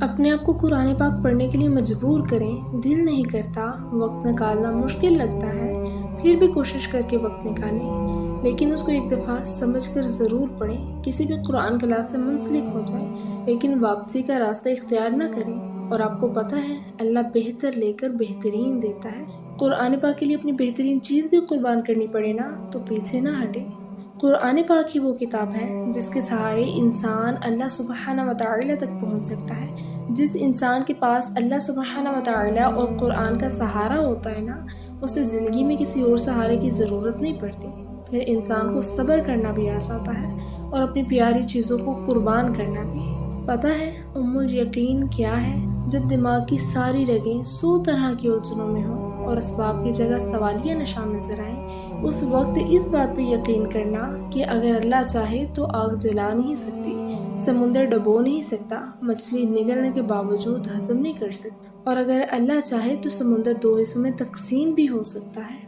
اپنے آپ کو قرآن پاک پڑھنے کے لیے مجبور کریں، دل نہیں کرتا، وقت نکالنا مشکل لگتا ہے، پھر بھی کوشش کر کے وقت نکالیں، لیکن اس کو ایک دفعہ سمجھ کر ضرور پڑھیں۔ کسی بھی قرآن کلاس سے منسلک ہو جائیں، لیکن واپسی کا راستہ اختیار نہ کریں، اور آپ کو پتہ ہے اللہ بہتر لے کر بہترین دیتا ہے۔ قرآن پاک کے لیے اپنی بہترین چیز بھی قربان کرنی پڑے نا تو پیچھے نہ ہٹیں۔ قرآن پاک ہی وہ کتاب ہے جس کے سہارے انسان اللہ سبحانہ وتعالی تک پہنچ سکتا ہے۔ جس انسان کے پاس اللہ سبحانہ وتعالی اور قرآن کا سہارا ہوتا ہے نا، اسے زندگی میں کسی اور سہارے کی ضرورت نہیں پڑتی۔ پھر انسان کو صبر کرنا بھی آ جاتا ہے اور اپنی پیاری چیزوں کو قربان کرنا بھی۔ پتہ ہے الیقین کیا ہے؟ جب دماغ کی ساری رگیں 100 طرح کی الجھنوں میں ہوں اور اسباب کی جگہ سوالیہ نشان نظر آئیں، اس وقت اس بات پہ یقین کرنا کہ اگر اللہ چاہے تو آگ جلا نہیں سکتی، سمندر ڈبو نہیں سکتا، مچھلی نگلنے کے باوجود ہضم نہیں کر سکتی، اور اگر اللہ چاہے تو سمندر 2 حصوں میں تقسیم بھی ہو سکتا ہے۔